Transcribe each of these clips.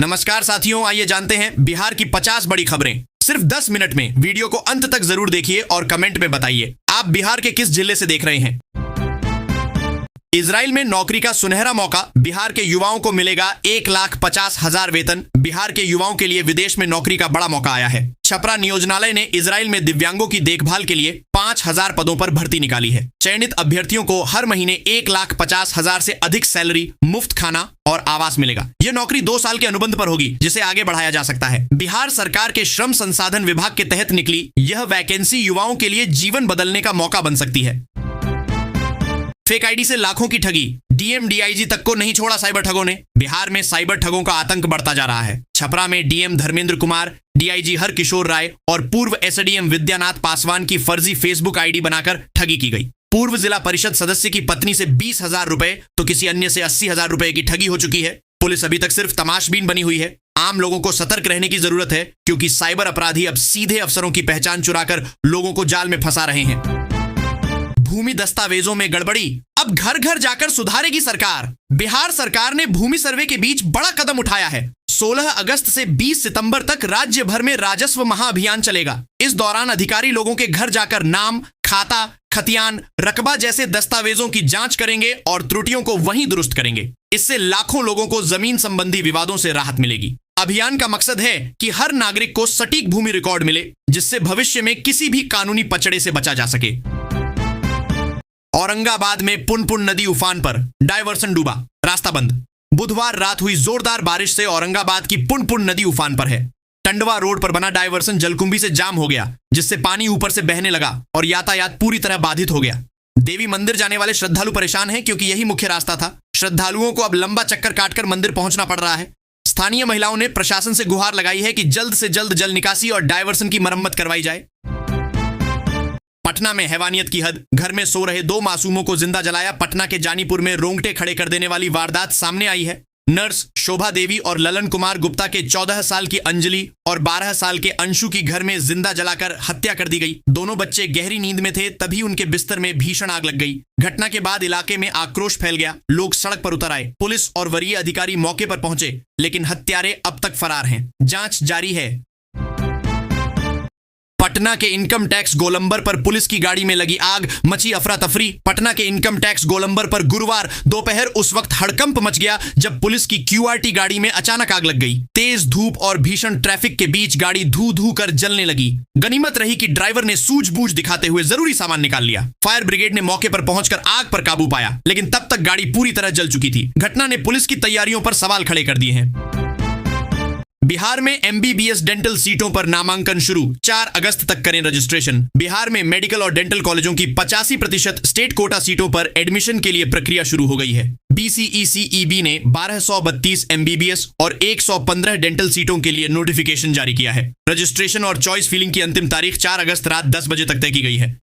नमस्कार साथियों, आइए जानते हैं बिहार की 50 बड़ी खबरें। सिर्फ 10 मिनट में वीडियो को अंत तक जरूर देखिए और कमेंट में बताइए आप बिहार के किस जिले से देख रहे हैं। इजराइल में नौकरी का सुनहरा मौका, बिहार के युवाओं को मिलेगा 1,50,000 वेतन। बिहार के युवाओं के लिए विदेश में नौकरी का बड़ा मौका आया है। छपरा नियोजनालय ने इजराइल में दिव्यांगों की देखभाल के लिए 5,000 पदों पर भर्ती निकाली है। चयनित अभ्यर्थियों को हर महीने 1,50,000 से अधिक सैलरी, मुफ्त खाना और आवास मिलेगा। यह नौकरी 2 साल के अनुबंध पर होगी, जिसे आगे बढ़ाया जा सकता है। बिहार सरकार के श्रम संसाधन विभाग के तहत निकली यह वैकेंसी युवाओं के लिए जीवन बदलने का मौका बन सकती है। फेक आईडी से लाखों की ठगी, डीएम डीआईजी तक को नहीं छोड़ा साइबर ठगों ने। बिहार में साइबर ठगों का आतंक बढ़ता जा रहा है। छपरा में डीएम धर्मेंद्र कुमार, डीआईजी हरकिशोर राय और पूर्व एसडीएम विद्यानाथ पासवान की फर्जी फेसबुक आईडी बनाकर ठगी की गई। पूर्व जिला परिषद सदस्य की पत्नी से 20,000 रुपए तो किसी अन्य से 80,000 रुपए की ठगी हो चुकी है। पुलिस अभी तक सिर्फ तमाशबीन बनी हुई है। आम लोगों को सतर्क रहने की जरूरत है, क्योंकि साइबर अपराधी अब सीधे अफसरों की पहचान चुराकर लोगों को जाल में फंसा रहे हैं। भूमि दस्तावेजों में गड़बड़ी, अब घर घर जाकर सुधारेगी सरकार। बिहार सरकार ने भूमि सर्वे के बीच बड़ा कदम उठाया है। 16 अगस्त से 20 सितंबर तक राज्य भर में राजस्व महाअभियान चलेगा। इस दौरान अधिकारी लोगों के घर जाकर नाम, खाता, खतियान, रकबा जैसे दस्तावेजों की जांच करेंगे और त्रुटियों को वहीं दुरुस्त करेंगे। इससे लाखों लोगों को जमीन संबंधी विवादों से राहत मिलेगी। अभियान का मकसद है कि हर नागरिक को सटीक भूमि रिकॉर्ड मिले, जिससे भविष्य में किसी भी कानूनी पचड़े से बचा जा सके। औरंगाबाद में पुनपुन नदी उफान पर, डायवर्सन डूबा, रास्ता बंद। बुधवार रात हुई जोरदार बारिश से औरंगाबाद की पुनपुन नदी उफान पर है। टंडवा रोड पर बना डायवर्सन जलकुंभी से जाम हो गया, जिससे पानी ऊपर से बहने लगा और यातायात पूरी तरह बाधित हो गया। देवी मंदिर जाने वाले श्रद्धालु परेशान हैं, क्योंकि यही मुख्य रास्ता था। श्रद्धालुओं को अब लंबा चक्कर काटकर मंदिर पहुंचना पड़ रहा है। स्थानीय महिलाओं ने प्रशासन से गुहार लगाई है कि जल्द से जल्द जल निकासी और डायवर्सन की मरम्मत करवाई जाए। पटना में हैवानियत की हद, घर में सो रहे 2 मासूमों को जिंदा जलाया। पटना के जानीपुर में रोंगटे खड़े कर देने वाली वारदात सामने आई है। नर्स शोभा देवी और ललन कुमार गुप्ता के 14 साल की अंजलि और 12 साल के अंशु की घर में जिंदा जलाकर हत्या कर दी गई। दोनों बच्चे गहरी नींद में थे, तभी उनके बिस्तर में भीषण आग लग गई। घटना के बाद इलाके में आक्रोश फैल गया। लोग सड़क पर उतर आए। पुलिस और वरीय अधिकारी मौके पर पहुंचे, लेकिन हत्यारे अब तक फरार हैं। जांच जारी है। पटना के इनकम टैक्स गोलंबर पर पुलिस की गाड़ी में लगी आग, मची अफरा तफरी। पटना के इनकम टैक्स गोलंबर पर गुरुवार दोपहर उस वक्त हड़कंप मच गया जब पुलिस की क्यूआरटी गाड़ी में अचानक आग लग गई। तेज धूप और भीषण ट्रैफिक के बीच गाड़ी धू धू कर जलने लगी। गनीमत रही कि ड्राइवर ने सूझबूझ दिखाते हुए जरूरी सामान निकाल लिया। फायर ब्रिगेड ने मौके पर पहुंचकर आग पर काबू पाया, लेकिन तब तक गाड़ी पूरी तरह जल चुकी थी। घटना ने पुलिस की तैयारियों पर सवाल खड़े कर दिए हैं। बिहार में एमबीबीएस डेंटल सीटों पर नामांकन शुरू, 4 अगस्त तक करें रजिस्ट्रेशन। बिहार में मेडिकल और डेंटल कॉलेजों की 85% स्टेट कोटा सीटों पर एडमिशन के लिए प्रक्रिया शुरू हो गई है। बीसीईसीईबी ने 1232 एमबीबीएस और 115 डेंटल सीटों के लिए नोटिफिकेशन जारी किया है। रजिस्ट्रेशन और चॉइस फिलिंग की अंतिम तारीख 4 अगस्त रात 10 बजे तक तय की गई है।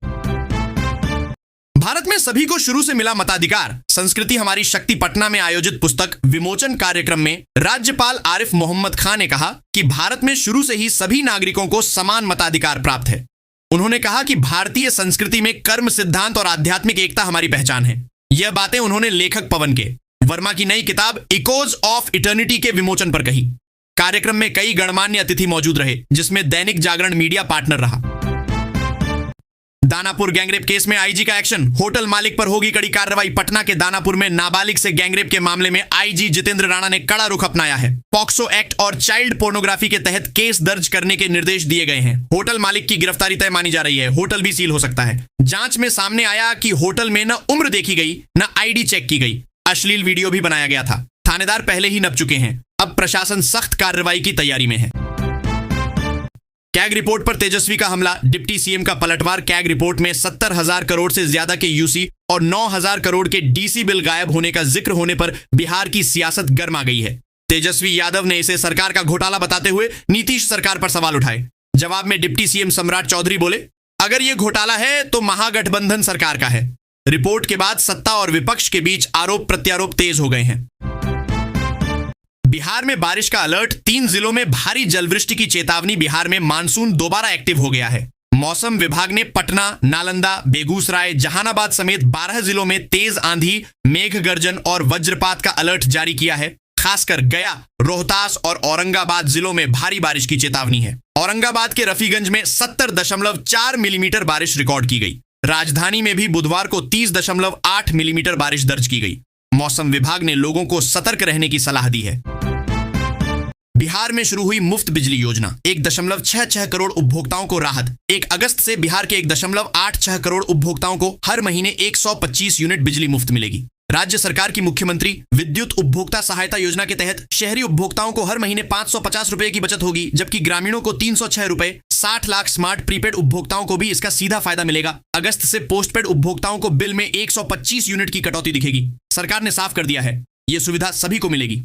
भारत में सभी को शुरू से मिला मताधिकार, संस्कृति हमारी शक्ति पटना में आयोजित पुस्तक विमोचन कार्यक्रम में राज्यपाल आरिफ मोहम्मद खान ने कहा कि भारत में शुरू से ही सभी नागरिकों को समान मताधिकार प्राप्त है। उन्होंने कहा कि भारतीय संस्कृति में कर्म सिद्धांत और आध्यात्मिक एकता हमारी पहचान है। यह बातें उन्होंने लेखक पवन के वर्मा की नई किताब इकोज ऑफ इटर्निटी के विमोचन पर कही। कार्यक्रम में कई गणमान्य अतिथि मौजूद रहे, जिसमें दैनिक जागरण मीडिया पार्टनर रहा। दानापुर गैंगरेप केस में आईजी का एक्शन, होटल मालिक पर होगी कड़ी कार्रवाई। पटना के दानापुर में नाबालिग से गैंगरेप के मामले में आईजी जितेंद्र राणा ने कड़ा रुख अपनाया है। पॉक्सो एक्ट और चाइल्ड पोर्नोग्राफी के तहत केस दर्ज करने के निर्देश दिए गए हैं। होटल मालिक की गिरफ्तारी तय मानी जा रही है। होटल भी सील हो सकता है। जांच में सामने आया कि होटल में न उम्र देखी गई, न आईडी चेक की गई। अश्लील वीडियो भी बनाया गया था। थानेदार पहले ही नप चुके हैं। अब प्रशासन सख्त कार्रवाई की तैयारी में है। कैग रिपोर्ट पर तेजस्वी का हमला, डिप्टी सीएम का पलटवार। कैग रिपोर्ट में 70,000 करोड़ से ज्यादा के यूसी और 9,000 करोड़ के डीसी बिल गायब होने का जिक्र होने पर बिहार की सियासत गर्मा गई है। तेजस्वी यादव ने इसे सरकार का घोटाला बताते हुए नीतीश सरकार पर सवाल उठाए। जवाब में डिप्टी सीएम सम्राट चौधरी बोले, अगर ये घोटाला है तो महागठबंधन सरकार का है। रिपोर्ट के बाद सत्ता और विपक्ष के बीच आरोप प्रत्यारोप तेज हो गए हैं। बिहार में बारिश का अलर्ट, 3 जिलों में भारी जलवृष्टि की चेतावनी। बिहार में मानसून दोबारा एक्टिव हो गया है। मौसम विभाग ने पटना, नालंदा, बेगूसराय, जहानाबाद समेत 12 जिलों में तेज आंधी, मेघ गर्जन और वज्रपात का अलर्ट जारी किया है। खासकर गया, रोहतास और औरंगाबाद जिलों में भारी बारिश की चेतावनी है। औरंगाबाद के रफीगंज में 70.4 मिलीमीटर बारिश रिकॉर्ड की गई। राजधानी में भी बुधवार को 30.8 मिलीमीटर बारिश दर्ज की गई। मौसम विभाग ने लोगों को सतर्क रहने की सलाह दी है। बिहार में शुरू हुई मुफ्त बिजली योजना, 1.66 करोड़ उपभोक्ताओं को राहत। 1 अगस्त से बिहार के 1.86 करोड़ उपभोक्ताओं को हर महीने 125 यूनिट बिजली मुफ्त मिलेगी। राज्य सरकार की मुख्यमंत्री विद्युत उपभोक्ता सहायता योजना के तहत शहरी उपभोक्ताओं को हर महीने 550 रुपए की बचत होगी, जबकि ग्रामीणों को 306 रुपए। 60 लाख स्मार्ट प्रीपेड उपभोक्ताओं को भी इसका सीधा फायदा मिलेगा। अगस्त से पोस्टपेड उपभोक्ताओं को बिल में 125 यूनिट की कटौती दिखेगी। सरकार ने साफ कर दिया है, ये सुविधा सभी को मिलेगी।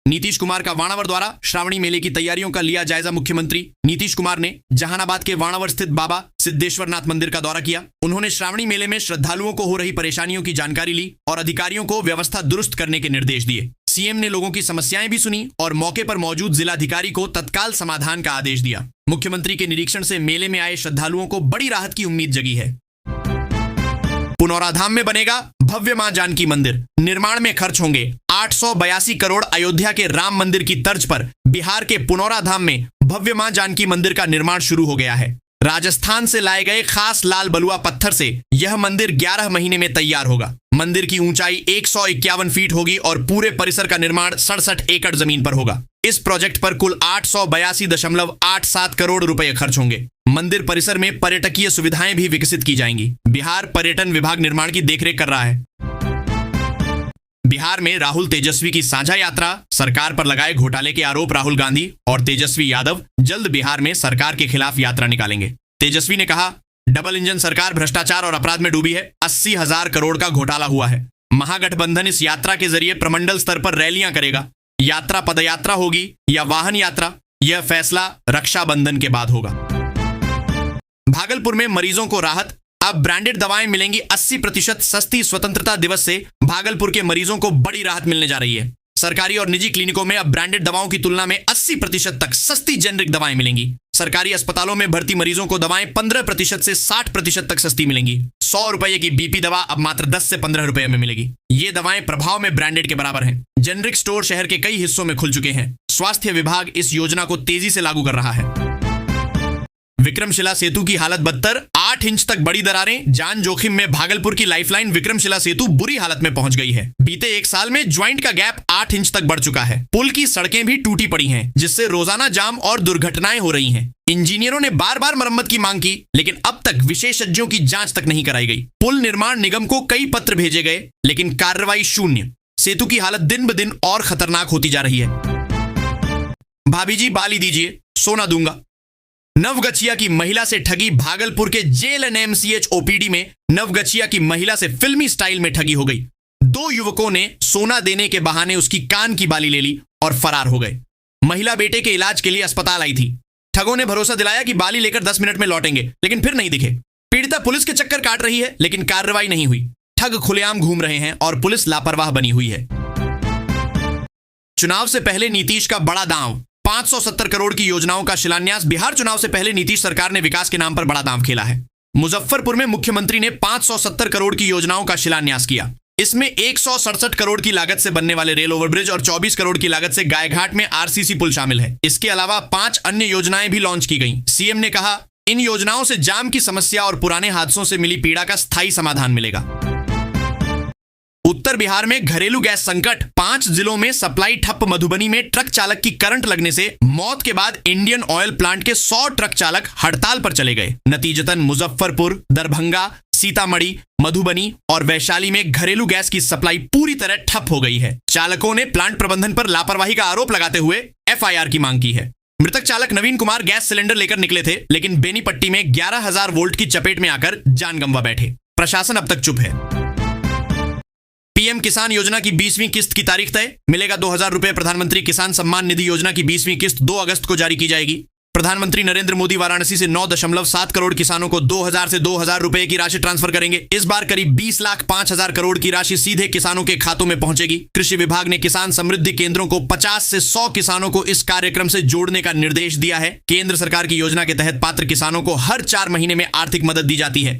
नीतीश कुमार का वाणावर द्वारा श्रावणी मेले की तैयारियों का लिया जायजा। मुख्यमंत्री नीतीश कुमार ने जहानाबाद के वाणावर स्थित बाबा सिद्धेश्वर नाथ मंदिर का दौरा किया। उन्होंने श्रावणी मेले में श्रद्धालुओं को हो रही परेशानियों की जानकारी ली और अधिकारियों को व्यवस्था दुरुस्त करने के निर्देश दिए। सीएम ने लोगों की समस्याएं भी सुनी और मौके पर मौजूद जिलाधिकारी को तत्काल समाधान का आदेश दिया। मुख्यमंत्री के निरीक्षण से मेले में आए श्रद्धालुओं को बड़ी राहत की उम्मीद जगी है। पुनौराधाम में बनेगा भव्य मां जानकी मंदिर। निर्माण में खर्च होंगे 882 करोड़। अयोध्या के राम मंदिर की तर्ज पर बिहार के पुनौराधाम में भव्य मां जानकी मंदिर का निर्माण शुरू हो गया है। राजस्थान से लाए गए खास लाल बलुआ पत्थर से यह मंदिर 11 महीने में तैयार होगा। मंदिर की ऊंचाई 151 फीट होगी और पूरे परिसर का निर्माण 67 एकड़ जमीन पर होगा। इस प्रोजेक्ट पर कुल 882.87 करोड़ रुपए खर्च होंगे। मंदिर परिसर में पर्यटकीय सुविधाएं भी विकसित की जाएंगी। बिहार पर्यटन विभाग निर्माण की देखरेख कर रहा है। बिहार में राहुल तेजस्वी की साझा यात्रा, सरकार पर लगाए घोटाले के आरोप। राहुल गांधी और तेजस्वी यादव जल्द बिहार में सरकार के खिलाफ यात्रा निकालेंगे। तेजस्वी ने कहा, डबल इंजन सरकार भ्रष्टाचार और अपराध में डूबी है। 80,000 करोड़ का घोटाला हुआ है। महागठबंधन इस यात्रा के जरिए प्रमंडल स्तर पर रैलियां करेगा। यात्रा पदयात्रा होगी या वाहन यात्रा, यह फैसला रक्षाबंधन के बाद होगा। भागलपुर में मरीजों को राहत, अब ब्रांडेड दवाएं मिलेंगी 80% सस्ती। स्वतंत्रता दिवस से भागलपुर के मरीजों को बड़ी राहत मिलने जा रही है। सरकारी और निजी क्लिनिकों में अब ब्रांडेड दवाओं की तुलना में 80% तक सस्ती जेनरिक दवाएं मिलेंगी। सरकारी अस्पतालों में भर्ती मरीजों को दवाएं 15% से 60% तक सस्ती मिलेंगी। 100 रुपए की बीपी दवा अब मात्र 10 से 15 रुपए में मिलेगी। ये दवाएं प्रभाव में ब्रांडेड के बराबर हैं। जेनरिक स्टोर शहर के कई हिस्सों में खुल चुके हैं। स्वास्थ्य विभाग इस योजना को तेजी से लागू कर रहा है। विक्रमशिला सेतु की हालत बदतर, 8 इंच तक बड़ी दरारें, जान जोखिम में। भागलपुर की लाइफलाइन विक्रमशिला सेतु बुरी हालत में पहुंच गई है। बीते 1 साल में ज्वाइंट का गैप 8 इंच तक बढ़ चुका है। पुल की सड़कें भी टूटी पड़ी हैं, जिससे रोजाना जाम और दुर्घटनाएं हो रही हैं। इंजीनियरों ने बार बार मरम्मत की मांग की, लेकिन अब तक विशेषज्ञों की जांच तक नहीं कराई गई। पुल निर्माण निगम को कई पत्र भेजे गए, लेकिन कार्रवाई शून्य। सेतु की हालत दिन ब दिन और खतरनाक होती जा रही है। भाभी जी बाली दीजिए, सोना दूंगा। नवगछिया की महिला से ठगी। भागलपुर के JLNMCH OPD में नवगछिया की महिला से फिल्मी स्टाइल में ठगी हो गई। 2 युवकों ने सोना देने के बहाने उसकी कान की बाली ले ली और फरार हो गए। महिला बेटे के इलाज के लिए अस्पताल आई थी। ठगों ने भरोसा दिलाया कि बाली लेकर 10 मिनट में लौटेंगे, लेकिन फिर नहीं दिखे। पीड़िता पुलिस के चक्कर काट रही है, लेकिन कार्रवाई नहीं हुई। ठग खुलेआम घूम रहे हैं और पुलिस लापरवाह बनी हुई है। चुनाव से पहले नीतीश का बड़ा दांव, 570 करोड़ की योजनाओं का शिलान्यास। बिहार चुनाव से पहले नीतीश सरकार ने विकास के नाम पर बड़ा दांव खेला है। मुजफ्फरपुर में मुख्यमंत्री ने 570 करोड़ की योजनाओं का शिलान्यास किया। इसमें 167 करोड़ की लागत से बनने वाले रेल ओवरब्रिज और 24 करोड़ की लागत से गायघाट में RCC पुल शामिल है। इसके अलावा 5 अन्य योजनाएं भी लॉन्च की गई। सीएम ने कहा, इन योजनाओं से जाम की समस्या और पुराने हादसों से मिली पीड़ा का स्थायी समाधान मिलेगा। उत्तर बिहार में घरेलू गैस संकट, 5 जिलों में सप्लाई ठप। मधुबनी में ट्रक चालक की करंट लगने से मौत के बाद इंडियन ऑयल प्लांट के 100 ट्रक चालक हड़ताल पर चले गए। नतीजतन मुजफ्फरपुर, दरभंगा, सीतामढ़ी, मधुबनी और वैशाली में घरेलू गैस की सप्लाई पूरी तरह ठप हो गई है। चालकों ने प्लांट प्रबंधन पर लापरवाही का आरोप लगाते हुए FIR की मांग की है। मृतक चालक नवीन कुमार गैस सिलेंडर लेकर निकले थे, लेकिन बेनीपट्टी में 11,000 वोल्ट की चपेट में आकर जान गंवा बैठे। प्रशासन अब तक चुप है। पीएम किसान योजना की 20वीं किस्त की तारीख तय, मिलेगा 2,000 रुपए। प्रधानमंत्री किसान सम्मान निधि योजना की 20वीं किस्त 2 अगस्त को जारी की जाएगी। प्रधानमंत्री नरेंद्र मोदी वाराणसी से 9.7 करोड़ किसानों को 2,000 से 2,000 रुपए की राशि ट्रांसफर करेंगे। इस बार करीब 20,05,000 करोड़ की राशि सीधे किसानों के खातों में पहुंचेगी। कृषि विभाग ने किसान समृद्धि केंद्रों को 50 से 100 किसानों को इस कार्यक्रम से जोड़ने का निर्देश दिया है। केंद्र सरकार की योजना के तहत पात्र किसानों को हर 4 महीने में आर्थिक मदद दी जाती है।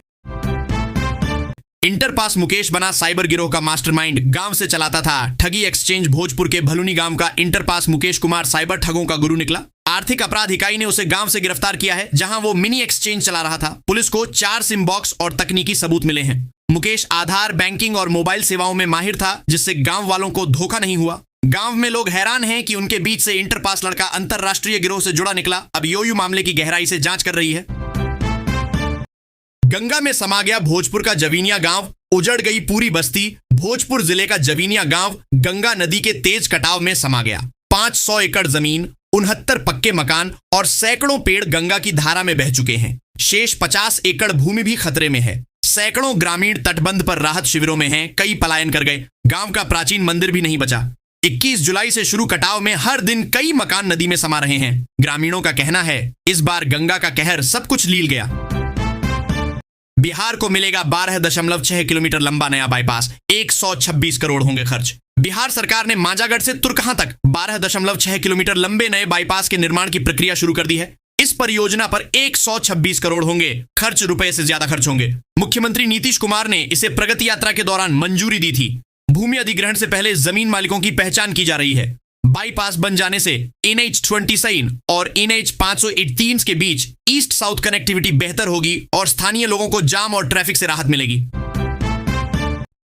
इंटर पास मुकेश बना साइबर गिरोह का मास्टरमाइंड, गांव से चलाता था ठगी एक्सचेंज। भोजपुर के भलुनी गांव का inter pass Mukesh Kumar cyber ठगों का गुरु निकला। आर्थिक अपराध इकाई ने उसे गांव से गिरफ्तार किया है, जहां वो मिनी एक्सचेंज चला रहा था। पुलिस को 4 सिम बॉक्स और तकनीकी सबूत मिले हैं। मुकेश आधार, बैंकिंग और मोबाइल सेवाओं में माहिर था, जिससे गांव वालों को धोखा नहीं हुआ। गांव में लोग हैरान हैं कि उनके बीच से इंटर पास लड़का अंतरराष्ट्रीय गिरोह से जुड़ा निकला। अब योयू मामले की गहराई से जांच कर रही है। गंगा में समा गया भोजपुर का जवीनिया गांव, उजड़ गई पूरी बस्ती। भोजपुर जिले का जवीनिया गांव गंगा नदी के तेज कटाव में समा गया। 500 एकड़ जमीन, 69 पक्के मकान और सैकड़ों पेड़ गंगा की धारा में बह चुके हैं। शेष 50 एकड़ भूमि भी खतरे में है। सैकड़ों ग्रामीण तटबंध पर राहत शिविरों में हैं, कई पलायन कर गए। गांव का प्राचीन मंदिर भी नहीं बचा। 21 जुलाई से शुरू कटाव में हर दिन कई मकान नदी में समा रहे हैं। ग्रामीणों का कहना है इस बार गंगा का कहर सब कुछ लील गया। बिहार को मिलेगा 12.6 किलोमीटर लंबा नया बाईपास, 126 करोड़ होंगे खर्च। बिहार सरकार ने मांझागढ़ से तुरकहां तक 12.6 किलोमीटर लंबे नए बाईपास के निर्माण की प्रक्रिया शुरू कर दी है। इस परियोजना पर 126 करोड़ होंगे खर्च, रुपए से ज्यादा खर्च होंगे। मुख्यमंत्री नीतीश कुमार ने इसे प्रगति यात्रा के दौरान मंजूरी दी थी। भूमि अधिग्रहण से पहले जमीन मालिकों की पहचान की जा रही है। बाईपास बन जाने से NH27 और NH 538 के बीच ईस्ट साउथ कनेक्टिविटी बेहतर होगी और स्थानीय लोगों को जाम और ट्रैफिक से राहत मिलेगी।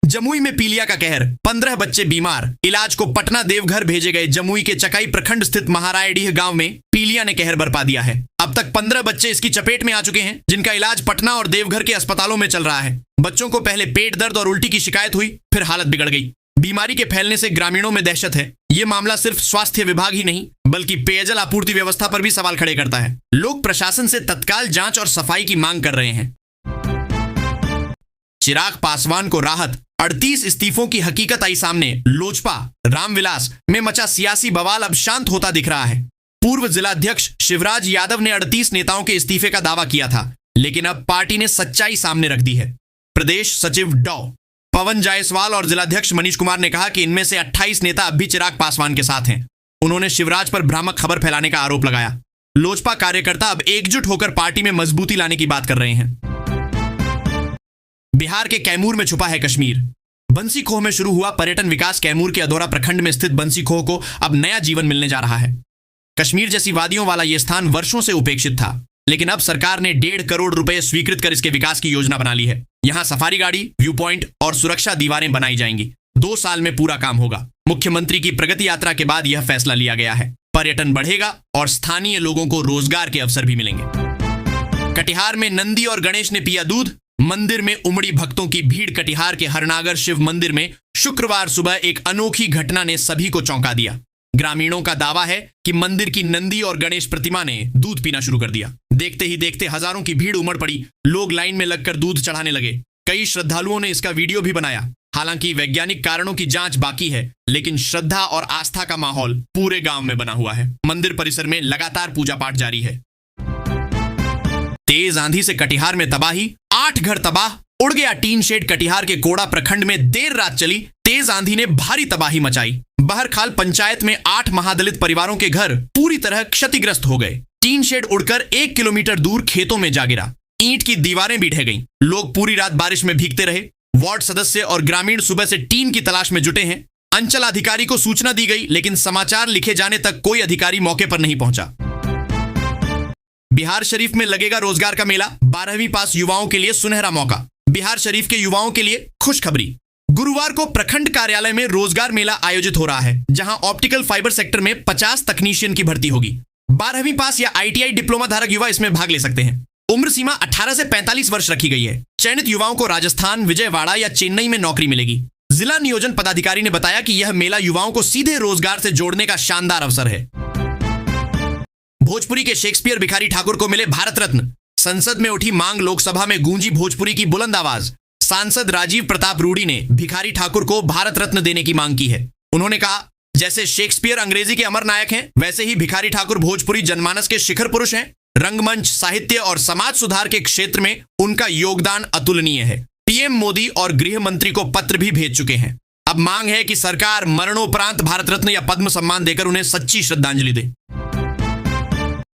जमुई में पीलिया का कहर, 15 बच्चे बीमार, इलाज को पटना देवघर भेजे गए। जमुई के चकाई प्रखंड स्थित महारायडीह गांव में पीलिया ने कहर बरपा दिया है। अब तक 15 बच्चे इसकी चपेट में आ चुके हैं, जिनका इलाज पटना और देवघर के अस्पतालों में चल रहा है। बच्चों को पहले पेट दर्द और उल्टी की शिकायत हुई, फिर हालत बिगड़ गई। बीमारी के फैलने से ग्रामीणों में दहशत है। ये मामला सिर्फ स्वास्थ्य विभाग ही नहीं, बल्कि पेयजल आपूर्ति व्यवस्था पर भी सवाल खड़े करता है। लोग प्रशासन से तत्काल जांच और सफाई की मांग कर रहे हैं। चिराग पासवान को राहत, 38 इस्तीफों की हकीकत आई सामने। लोजपा रामविलास में मचा सियासी बवाल अब शांत होता दिख रहा है। पूर्व जिलाध्यक्ष शिवराज यादव ने 38 नेताओं के इस्तीफे का दावा किया था, लेकिन अब पार्टी ने सच्चाई सामने रख दी है। प्रदेश सचिव डॉ पवन जायसवाल और जिलाध्यक्ष मनीष कुमार ने कहा कि इनमें से 28 नेता अब भी चिराग पासवान के साथ हैं। उन्होंने शिवराज पर भ्रामक खबर फैलाने का आरोप लगाया। लोजपा कार्यकर्ता अब एकजुट होकर पार्टी में मजबूती लाने की बात कर रहे हैं। बिहार के कैमूर में छुपा है कश्मीर। बंसी खोह में शुरू हुआ पर्यटन विकास कैमूर के अधौरा प्रखंड में स्थित बंसी खोह को अब नया जीवन मिलने जा रहा है। कश्मीर जैसी वादियों वाला यह स्थान वर्षों से उपेक्षित था, लेकिन अब सरकार ने 1.5 करोड़ रुपए स्वीकृत कर इसके विकास की योजना बना ली है। यहां सफारी गाड़ी, व्यू पॉइंट और सुरक्षा दीवारें बनाई जाएंगी। 2 साल में पूरा काम होगा। मुख्यमंत्री की प्रगति यात्रा के बाद यह फैसला लिया गया है। पर्यटन बढ़ेगा और स्थानीय लोगों को रोजगार के अवसर भी मिलेंगे। कटिहार में नंदी और गणेश ने पिया दूध, मंदिर में उमड़ी भक्तों की भीड़। कटिहार के हरनागर शिव मंदिर में शुक्रवार सुबह एक अनोखी घटना ने सभी को चौंका दिया। ग्रामीणों का दावा है कि मंदिर की नंदी और गणेश प्रतिमा ने दूध पीना शुरू कर दिया। देखते ही देखते हजारों की भीड़ उमड़ पड़ी। लोग लाइन में लगकर दूध चढ़ाने लगे। कई श्रद्धालुओं ने इसका वीडियो भी बनाया। हालांकि वैज्ञानिक कारणों की जांच बाकी है, लेकिन श्रद्धा और आस्था का माहौल पूरे गांव में बना हुआ है। मंदिर परिसर में लगातार पूजा पाठ जारी है। तेज आंधी से कटिहार में तबाही, 8 घर तबाह, उड़ गया टीन शेड। कटिहार के कोड़ा प्रखंड में देर रात चली तेज आंधी ने भारी तबाही मचाई। बहरखाल पंचायत में 8 महादलित परिवारों के घर पूरी तरह क्षतिग्रस्त हो गए। टीन शेड उड़कर 1 किलोमीटर दूर खेतों में जा गिरा। ईंट की दीवारें भी ढह गईं। लोग पूरी रात बारिश में भीगते रहे। वार्ड सदस्य और ग्रामीण सुबह से टीन की तलाश में जुटे हैं। अंचल अधिकारी को सूचना दी गई, लेकिन समाचार लिखे जाने तक कोई अधिकारी मौके पर नहीं पहुंचा। बिहार शरीफ में लगेगा रोजगार का मेला, 12वीं पास युवाओं के लिए सुनहरा मौका। बिहार शरीफ के युवाओं के लिए खुशखबरी। गुरुवार को प्रखंड कार्यालय में रोजगार मेला आयोजित हो रहा है, जहां ऑप्टिकल फाइबर सेक्टर में 50 तकनीशियन की भर्ती होगी। 12वीं पास या ITI डिप्लोमा धारक युवा इसमें भाग ले सकते हैं। उम्र सीमा 18 से 45 वर्ष रखी गई है। चयनित युवाओं को राजस्थान, विजयवाड़ा या चेन्नई में नौकरी मिलेगी। जिला नियोजन पदाधिकारी ने बताया कि यह मेला युवाओं को सीधे रोजगार से जोड़ने का शानदार अवसर है। भोजपुरी के शेक्सपियर भिखारी ठाकुर को मिले भारत रत्न। संसद में उठी मांग, लोकसभा में गूंजी भोजपुरी की बुलंद आवाज। सांसद राजीव प्रताप रूडी ने भिखारी ठाकुर को भारत रत्न देने की मांग की है। उन्होंने कहा, जैसे शेक्सपियर अंग्रेजी के अमर नायक हैं, वैसे ही भिखारी ठाकुर भोजपुरी जनमानस के शिखर पुरुष हैं। रंगमंच, साहित्य और समाज सुधार के क्षेत्र में उनका योगदान अतुलनीय है। पीएम मोदी और गृह मंत्री को पत्र भी भेज चुके हैं। अब मांग है कि सरकार मरणोपरांत भारत रत्न या पद्म सम्मान देकर उन्हें सच्ची श्रद्धांजलि दे।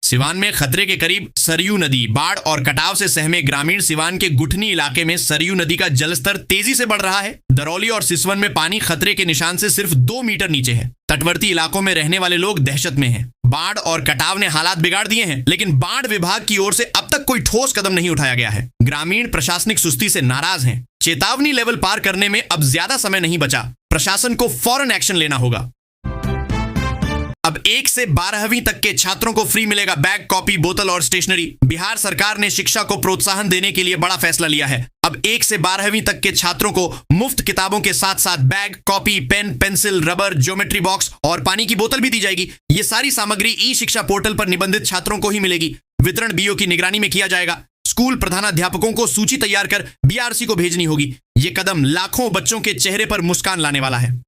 सिवान में खतरे के करीब सरयू नदी। बाढ़ और कटाव से सहमे ग्रामीण सिवान के गुठनी इलाके में सरयू नदी का जलस्तर तेजी से बढ़ रहा है। दरौली और सिसवन में पानी खतरे के निशान से सिर्फ 2 मीटर नीचे है। तटवर्ती इलाकों में रहने वाले लोग दहशत में हैं। बाढ़ और कटाव ने हालात बिगाड़ दिए हैं, लेकिन बाढ़ विभाग की ओर से अब तक कोई ठोस कदम नहीं उठाया गया है। ग्रामीण प्रशासनिक सुस्ती से नाराज हैं। चेतावनी लेवल पार करने में अब ज्यादा समय नहीं बचा। प्रशासन को फौरन एक्शन लेना होगा। अब 1 से 12वीं तक के छात्रों को फ्री मिलेगा बैग, कॉपी, बोतल और स्टेशनरी। बिहार सरकार ने शिक्षा को प्रोत्साहन देने के लिए बड़ा फैसला लिया है। अब 1 से 12वीं तक के छात्रों को मुफ्त किताबों के साथ साथ bag, copy, pen, pencil, rubber, geometry box और पानी की बोतल भी दी जाएगी। ये सारी सामग्री ई शिक्षा पोर्टल पर निबंधित छात्रों को ही मिलेगी। वितरण बीओ की निगरानी में किया जाएगा। स्कूल प्रधानाध्यापकों को सूची तैयार कर बीआरसी को भेजनी होगी। ये कदम लाखों बच्चों के चेहरे पर मुस्कान लाने वाला है।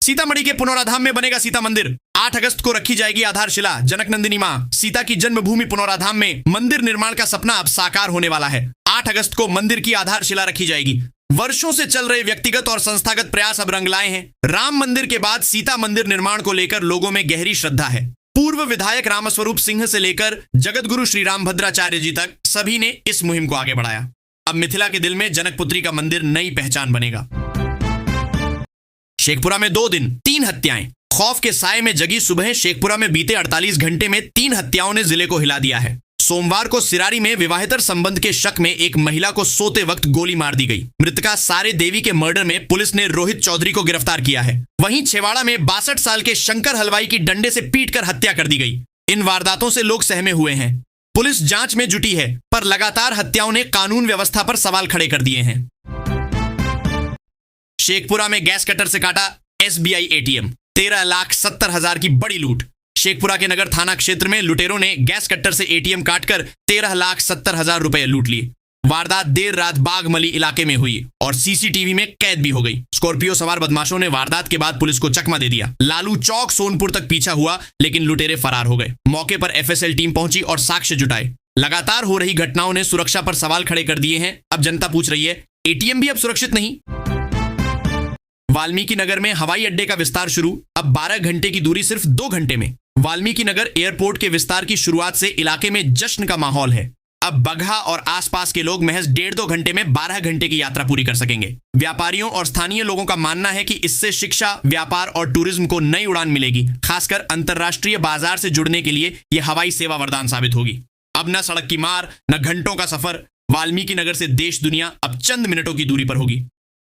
सीतामढ़ी के पुनौराधाम में बनेगा सीता मंदिर। 8 अगस्त को रखी जाएगी आधारशिला। जनक नंदिनी मां सीता की जन्मभूमि पुनौराधाम में मंदिर निर्माण का सपना अब साकार होने वाला है। 8 अगस्त को मंदिर की आधारशिला रखी जाएगी। वर्षों से चल रहे व्यक्तिगत और संस्थागत प्रयास अब रंग लाए हैं। राम मंदिर के बाद सीता मंदिर निर्माण को लेकर लोगों में गहरी श्रद्धा है। पूर्व विधायक रामस्वरूप सिंह से लेकर जगतगुरु श्री रामभद्राचार्य जी तक सभी ने इस मुहिम को आगे बढ़ाया। अब मिथिला के दिल में जनकपुत्री का मंदिर नई पहचान बनेगा। शेखपुरा में 2 दिन 3 हत्याएं। खौफ के साए में जगी सुबह शेखपुरा में बीते 48 घंटे में 3 हत्याओं ने जिले को हिला दिया है। सोमवार को सिरारी में विवाहेतर संबंध के शक में एक महिला को सोते वक्त गोली मार दी गई। मृतका सारे देवी के मर्डर में पुलिस ने रोहित चौधरी को गिरफ्तार किया है। वहीं छेवाड़ा में 62 साल के शंकर हलवाई की डंडे से पीटकर हत्या कर दी गई। इन वारदातों से लोग सहमे हुए हैं। पुलिस जांच में जुटी है, पर लगातार हत्याओं ने कानून व्यवस्था पर सवाल खड़े कर दिए हैं। शेखपुरा में गैस कटर से काटा एसबीआई एटीएम। 13,70,000 की बड़ी लूट। शेखपुरा के नगर थाना क्षेत्र में लुटेरों ने गैस कट्टर से एटीएम काटकर 13,70,000 रुपए लूट लिए। वारदात देर रात बागमली इलाके में हुई और सीसीटीवी में कैद भी हो गई। स्कॉर्पियो सवार बदमाशों ने वारदात के बाद पुलिस को चकमा दे दिया। लालू चौक सोनपुर तक पीछा हुआ, लेकिन लुटेरे फरार हो गए। मौके पर एफएसएल टीम पहुंची और साक्ष्य जुटाए। लगातार हो रही घटनाओं ने सुरक्षा पर सवाल खड़े कर दिए हैं। अब जनता पूछ रही है, एटीएम भी अब सुरक्षित नहीं? वाल्मीकि नगर में हवाई अड्डे का विस्तार शुरू। अब 12 घंटे की दूरी सिर्फ 2 घंटे में। वाल्मीकि नगर एयरपोर्ट के विस्तार की शुरुआत से इलाके में जश्न का माहौल है। अब बगहा और आसपास के लोग महज 1.5-2 घंटे में 12 घंटे की यात्रा पूरी कर सकेंगे। व्यापारियों और स्थानीय लोगों का मानना है कि इससे शिक्षा, व्यापार और टूरिज्म को नई उड़ान मिलेगी। खासकर अंतर्राष्ट्रीय बाजार से जुड़ने के लिए यह हवाई सेवा वरदान साबित होगी। अब न सड़क की मार, न घंटों का सफर। वाल्मीकि नगर से देश दुनिया अब चंद मिनटों की दूरी पर होगी।